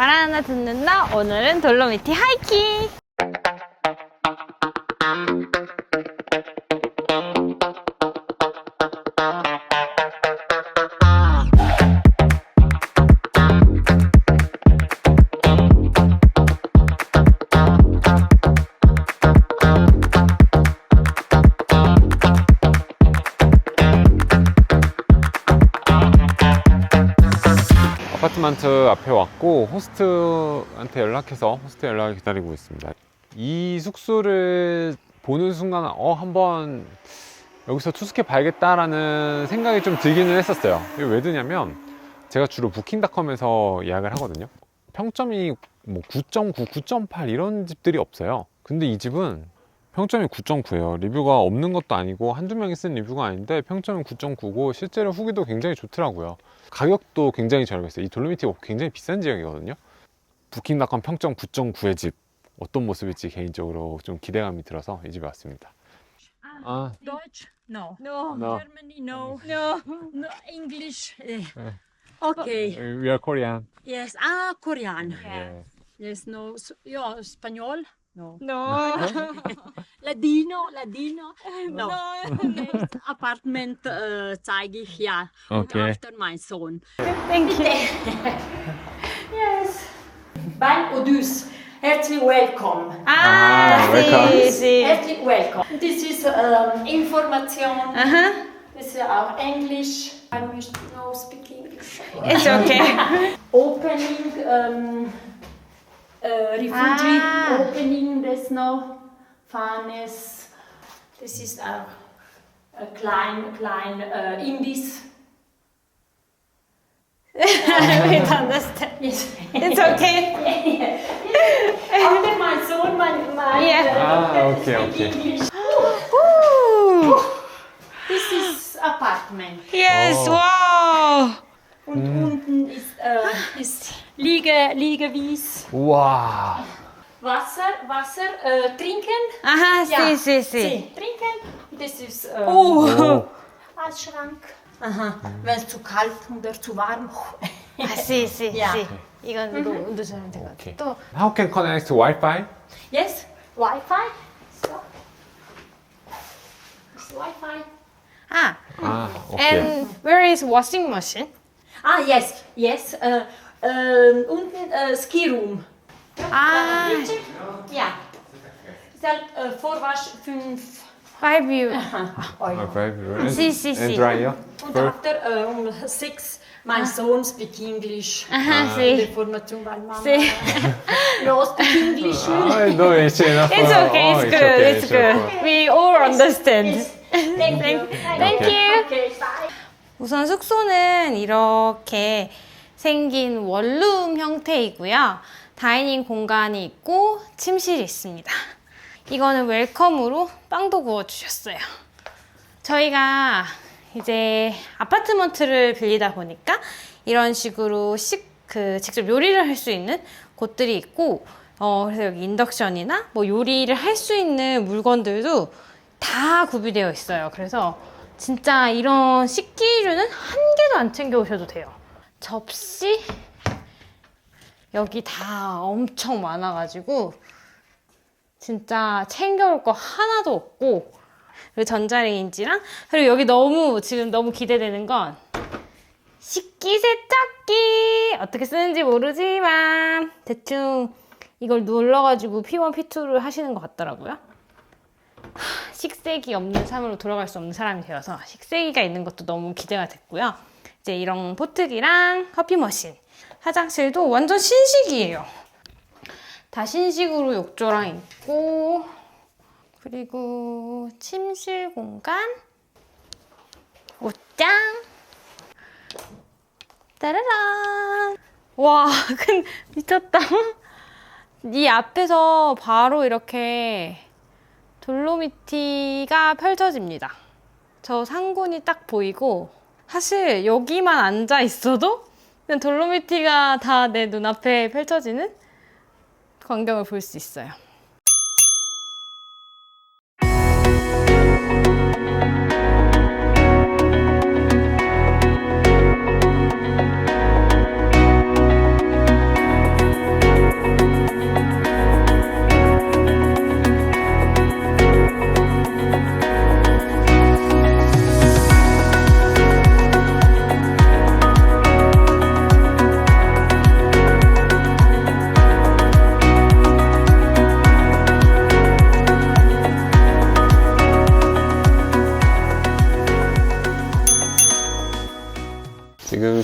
말 하나 듣는다. 오늘은 돌로미티 하이킹. 아파트먼트 앞에 왔고 호스트한테 연락해서 호스트 연락을 기다리고 있습니다. 이 숙소를 보는 순간 한번 여기서 투숙해 봐야겠다라는 생각이 좀 들기는 했었어요. 이게 왜 드냐면 제가 주로 부킹닷컴에서 예약을 하거든요. 평점이 뭐 9.9, 9.8 이런 집들이 없어요. 근데 이 집은 평점이 9.9예요. 리뷰가 없는 것도 아니고 한두 명이 쓴 리뷰가 아닌데 평점은 9.9고 실제로 후기도 굉장히 좋더라고요. 가격도 굉장히 저렴했어요. 이 돌로미티가 굉장히 비싼 지역이거든요. 부킹닷컴 평점 9.9의 집 어떤 모습일지 개인적으로 좀 기대감이 들어서 이 집에 왔습니다. Deutsch? No. No. No. Germany? No. No. No. English? Okay. We are Korean. Yes. Korean. Yeah. Yes. No. Yeah. Español? No. No. Ladino? Ladino? No. No. Apartment zeige ich ja. Okay. Und after mein Sohn. Thank you. Yes. Beim Odus. Herzlich willkommen. welcome. sí. Herzlich willkommen. This is Information. Uh-huh. Das ist auch Englisch. I wish to know speak English. It's okay. Opening, Refugee Opening, das noch. Fahnes. Das ist auch klein Imbiss. We don't understand. Yes. It's okay. After mein Sohn, mein Yeah. Okay. English. Ooh. This is apartment. Yes. Oh. Wow. Und unten ist Liegewies. 우와. Wasser, trinken. Aha. Ja. Sí. Trinken. Das ist Oh. Eisschrank. Aha. Wenn es zu kalt oder zu warm. Sí. Yeah. Sí. 이건 넣으시면 될 것 Okay. 같아요. 또 How can connect to Wi-Fi? Yes, Wi-Fi. So. It's Wi-Fi. Okay. And where is washing machine? Yes. Unten Ski Room. Ja. Vorwasch 5 5 you. Euro. And, Sí. and dryer? Und after 6, mein Sohn speak English. Aha. Sí. Information, weil Mama Sí. no speak English. No, it's enough. It's okay. It's good. It's good. okay. We all understand. Thank you. Thank you. Okay, bye. 우선 숙소는 이렇게 생긴 원룸 형태이고요. 다이닝 공간이 있고 침실이 있습니다. 이거는 웰컴으로 빵도 구워주셨어요. 저희가 이제 아파트먼트를 빌리다 보니까 이런 식으로 직접 요리를 할 수 있는 곳들이 있고, 그래서 여기 인덕션이나 뭐 요리를 할 수 있는 물건들도 다 구비되어 있어요. 그래서 진짜 이런 식기류는 한 개도 안 챙겨 오셔도 돼요. 접시 여기 다 엄청 많아가지고 진짜 챙겨올 거 하나도 없고, 그리고 전자레인지랑, 그리고 여기 지금 너무 기대되는 건 식기세척기! 어떻게 쓰는지 모르지만 대충 이걸 눌러가지고 P1, P2를 하시는 것 같더라고요. 식세기 없는 삶으로 돌아갈 수 없는 사람이 되어서 식세기가 있는 것도 너무 기대가 됐고요. 이제 이런 포트기랑 커피 머신, 화장실도 완전 신식이에요. 다 신식으로 욕조랑 있고, 그리고 침실 공간, 옷장, 따라란. 와, 미쳤다. 이 앞에서 바로 이렇게 돌로미티가 펼쳐집니다. 저 상군이 딱 보이고, 사실 여기만 앉아 있어도 그냥 돌로미티가 다 내 눈앞에 펼쳐지는 광경을 볼 수 있어요.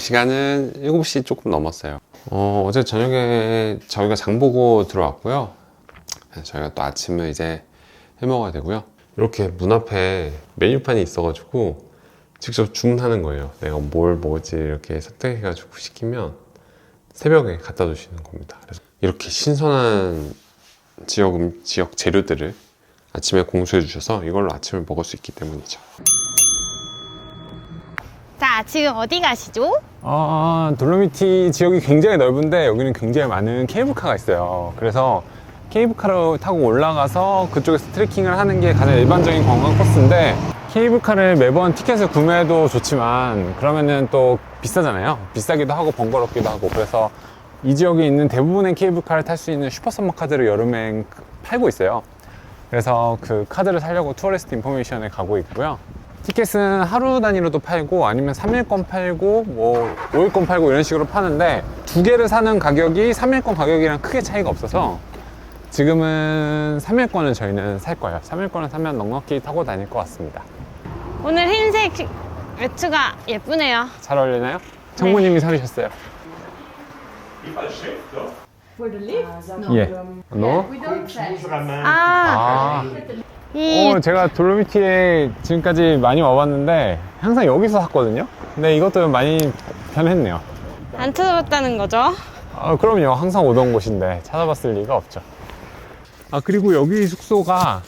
시간은 7시 조금 넘었어요. 어제 저녁에 저희가 장 보고 들어왔고요. 저희가 또 아침을 이제 해 먹어야 되고요. 이렇게 문 앞에 메뉴판이 있어가지고 직접 주문하는 거예요. 내가 뭘 먹을지 이렇게 선택해가지고 시키면 새벽에 갖다 주시는 겁니다. 그래서 이렇게 신선한 지역 재료들을 아침에 공수해 주셔서 이걸로 아침을 먹을 수 있기 때문이죠. 자, 지금 어디 가시죠? 돌로미티 지역이 굉장히 넓은데 여기는 굉장히 많은 케이블카가 있어요. 그래서 케이블카를 타고 올라가서 그쪽에서 트레킹을 하는 게 가장 일반적인 관광 코스인데, 케이블카를 매번 티켓을 구매해도 좋지만 그러면은 또 비싸잖아요. 비싸기도 하고 번거롭기도 하고. 그래서 이 지역에 있는 대부분의 케이블카를 탈 수 있는 슈퍼썸머 카드를 여름에 팔고 있어요. 그래서 그 카드를 사려고 투어리스트 인포메이션에 가고 있고요. 티켓은 하루 단위로도 팔고 아니면 3일권 팔고 뭐 5일권 팔고 이런 식으로 파는데, 두 개를 사는 가격이 3일권 가격이랑 크게 차이가 없어서 지금은 3일권을 저희는 살 거예요. 3일권을 사면 넉넉히 타고 다닐 것 같습니다. 오늘 흰색 외투가 예쁘네요. 잘 어울리나요? 장모님이 사주셨어요. For the lift? No. 예. 너? We don't check. 아, 이 제가 돌로미티에 지금까지 많이 와봤는데 항상 여기서 샀거든요. 근데 이것도 많이 변했네요. 안 찾아봤다는 거죠? 그럼요. 항상 오던 곳인데 찾아봤을 리가 없죠. 그리고 여기 숙소가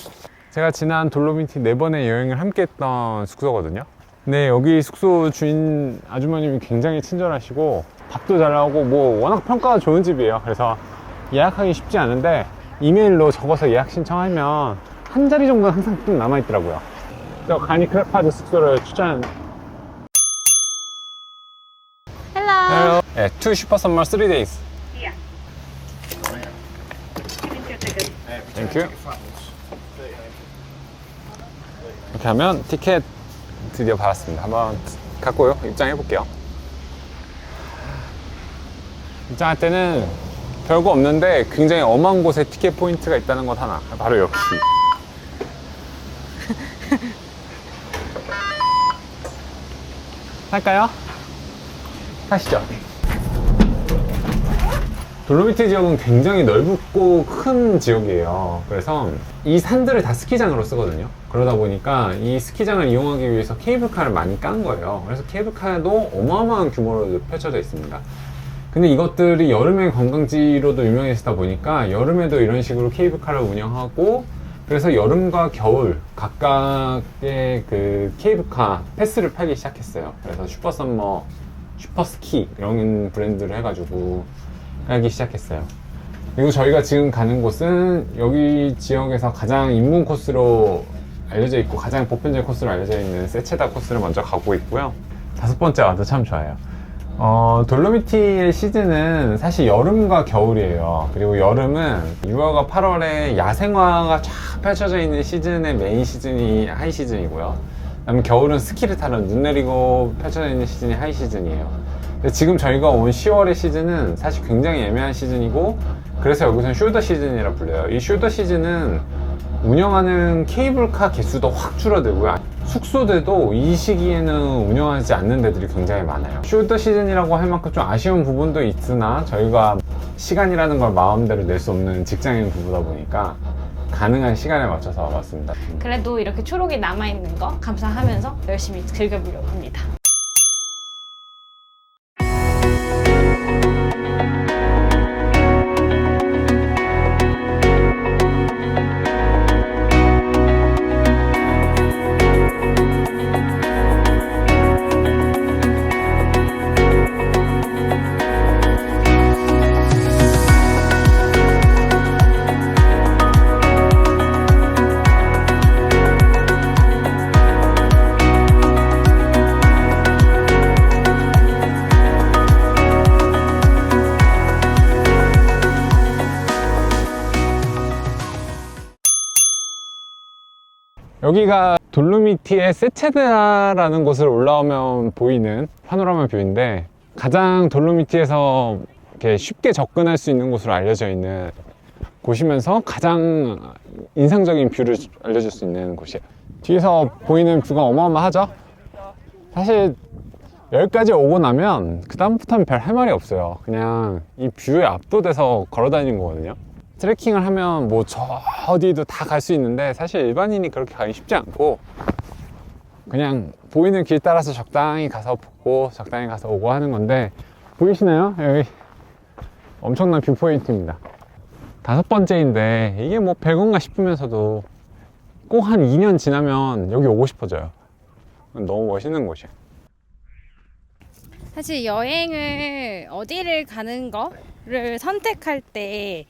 제가 지난 돌로미티 4번의 여행을 함께 했던 숙소거든요. 근데 여기 숙소 주인 아주머님이 굉장히 친절하시고 밥도 잘 나오고 뭐 워낙 평가가 좋은 집이에요. 그래서 예약하기 쉽지 않은데 이메일로 적어서 예약 신청하면 한 자리 정도는 항상 좀 남아있더라고요. 저 가니 크레파드 숙소를 추천. 헬로. 네, 2 슈퍼썸머 3 days. 땡큐. 이렇게 하면 티켓 드디어 받았습니다. 한번 갖고요. 입장해 볼게요. 입장할 때는 별거 없는데 굉장히 엄한 곳에 티켓 포인트가 있다는 것 하나. 바로 여기. 할까요? 하시죠. 돌로미티 지역은 굉장히 넓고 큰 지역이에요. 그래서 이 산들을 다 스키장으로 쓰거든요. 그러다 보니까 이 스키장을 이용하기 위해서 케이블카를 많이 깐 거예요. 그래서 케이블카도 어마어마한 규모로 펼쳐져 있습니다. 근데 이것들이 여름의 관광지로도 유명해지다 보니까 여름에도 이런 식으로 케이블카를 운영하고, 그래서 여름과 겨울 각각의 그 케이블카 패스를 팔기 시작했어요. 그래서 슈퍼썸머, 슈퍼스키 이런 브랜드를 해가지고 하기 시작했어요. 그리고 저희가 지금 가는 곳은 여기 지역에서 가장 입문 코스로 알려져 있고 가장 보편적인 코스로 알려져 있는 세체다 코스를 먼저 가고 있고요. 5번째 와도 참 좋아요. 돌로미티의 시즌은 사실 여름과 겨울이에요. 그리고 여름은 6월과 8월에 야생화가 쫙 펼쳐져 있는 시즌의 메인 시즌이 하이 시즌이고요. 그다음에 겨울은 스키를 타는 눈 내리고 펼쳐져 있는 시즌이 하이 시즌이에요. 근데 지금 저희가 온 10월의 시즌은 사실 굉장히 애매한 시즌이고, 그래서 여기서는 숄더 시즌이라 불려요. 이 숄더 시즌은 운영하는 케이블카 개수도 확 줄어들고요. 숙소들도 이 시기에는 운영하지 않는 데들이 굉장히 많아요. 숄더 시즌이라고 할 만큼 좀 아쉬운 부분도 있으나 저희가 시간이라는 걸 마음대로 낼 수 없는 직장인 부부다 보니까 가능한 시간에 맞춰서 와봤습니다. 그래도 이렇게 초록이 남아있는 거 감사하면서 열심히 즐겨보려고 합니다. 여기가 돌로미티의 세체다라는 곳을 올라오면 보이는 파노라마 뷰인데, 가장 돌로미티에서 이렇게 쉽게 접근할 수 있는 곳으로 알려져 있는 곳이면서 가장 인상적인 뷰를 알려줄 수 있는 곳이에요. 뒤에서 보이는 뷰가 어마어마하죠? 사실 여기까지 오고 나면 그 다음부터는 별 할 말이 없어요. 그냥 이 뷰에 압도돼서 걸어 다니는 거거든요. 트레킹을 하면 뭐 저 어디도 다 갈 수 있는데 사실 일반인이 그렇게 가기 쉽지 않고 그냥 보이는 길 따라서 적당히 가서 보고 적당히 가서 오고 하는 건데, 보이시나요? 여기 엄청난 뷰 포인트입니다. 5번째인데 이게 뭐 별건가 싶으면서도 꼭 한 2년 지나면 여기 오고 싶어져요. 너무 멋있는 곳이에요. 사실 여행을 어디를 가는 거를 선택할 때,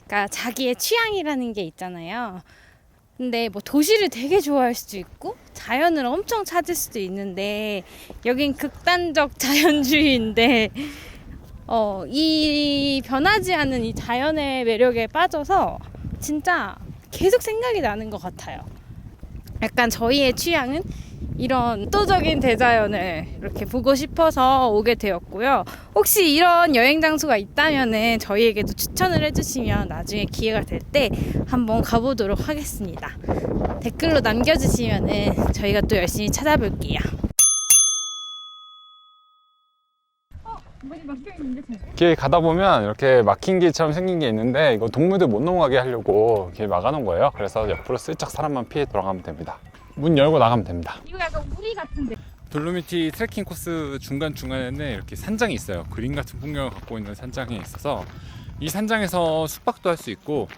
그러니까 자기의 취향이라는 게 있잖아요. 근데 뭐 도시를 되게 좋아할 수도 있고 자연을 엄청 찾을 수도 있는데, 여긴 극단적 자연주의인데 이 변하지 않는 이 자연의 매력에 빠져서 진짜 계속 생각이 나는 것 같아요. 약간 저희의 취향은 이런 압도적인 대자연을 이렇게 보고 싶어서 오게 되었고요. 혹시 이런 여행 장소가 있다면은 저희에게도 추천을 해주시면 나중에 기회가 될 때 한번 가보도록 하겠습니다. 댓글로 남겨주시면은 저희가 또 열심히 찾아볼게요. 길 가다 보면 이렇게 막힌 길처럼 생긴 게 있는데, 이거 동물들 못 넘어가게 하려고 길 막아놓은 거예요. 그래서 옆으로 슬쩍 사람만 피해 돌아가면 됩니다. 문 열고 나가면 됩니다. 이거 약간 우리 같은데. 돌로미티 트레킹 코스 중간중간에는 이렇게 산장이 있어요. 그림 같은 풍경을 갖고 있는 산장이 있어서 이 산장에서 숙박도 할 수 있고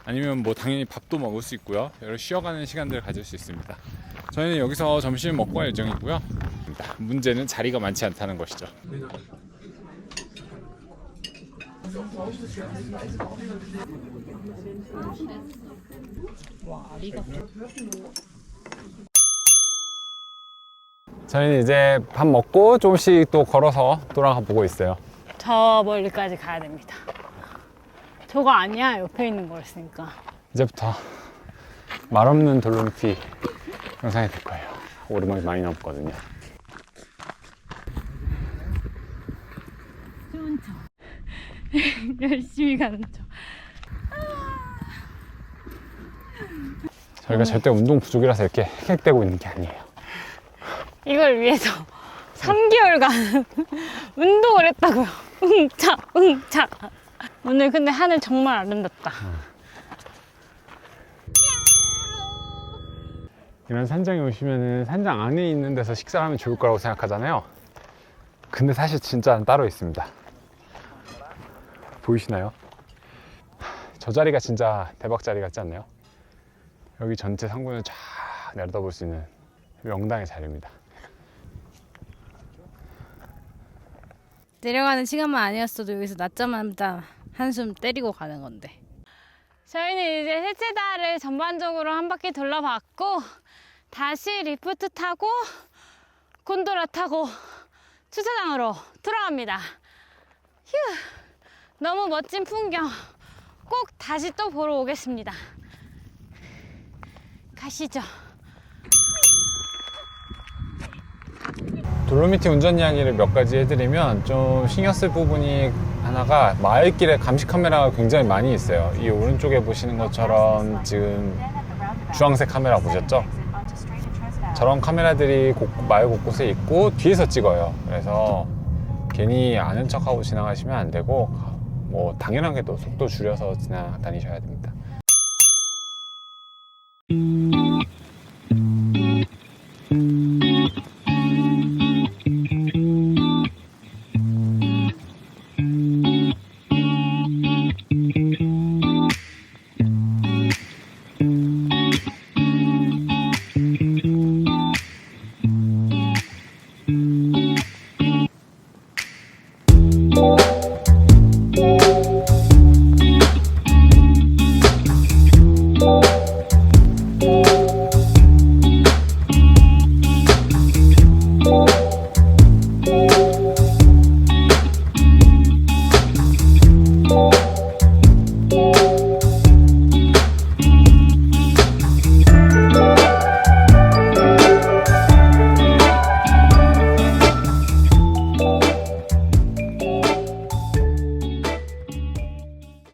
아니면 뭐 당연히 밥도 먹을 수 있고요. 여러 쉬어가는 시간들을 가질 수 있습니다. 저희는 여기서 점심을 먹고 갈 예정이고요. 문제는 자리가 많지 않다는 것이죠. 저희는 이제 밥 먹고 조금씩 또 걸어서 돌아가 보고 있어요. 저 멀리까지 가야 됩니다. 저거 아니야, 옆에 있는 거였으니까. 이제부터 말없는 돌로미티 영상이 될 거예요. 오르막이 많이 남았거든요. 좋은 척. 열심히 가는 척. 저희가 절대 운동 부족이라서 이렇게 헥헥대고 있는 게 아니에요. 이걸 위해서 3개월간 운동을 했다고요. 웅차 웅차. 오늘 근데 하늘 정말 아름답다. 이런 산장에 오시면은 산장 안에 있는 데서 식사를 하면 좋을 거라고 생각하잖아요. 근데 사실 진짜 따로 있습니다. 보이시나요? 저 자리가 진짜 대박 자리 같지 않나요? 여기 전체 상군을 쫙 내려다볼 수 있는 명당의 자리입니다. 내려가는 시간만 아니었어도 여기서 낮잠마다 한숨 때리고 가는 건데. 저희는 이제 세체다를 전반적으로 한 바퀴 둘러봤고 다시 리프트 타고 곤도라 타고 주차장으로 돌아갑니다. 휴, 너무 멋진 풍경 꼭 다시 또 보러 오겠습니다. 가시죠. 돌로미티 운전 이야기를 몇 가지 해드리면 좀 신경 쓸 부분이 하나가, 마을길에 감시 카메라가 굉장히 많이 있어요. 이 오른쪽에 보시는 것처럼 지금 주황색 카메라 보셨죠? 저런 카메라들이 마을 곳곳에 있고 뒤에서 찍어요. 그래서 괜히 아는 척하고 지나가시면 안 되고, 뭐 당연하게도 속도 줄여서 다니셔야 됩니다.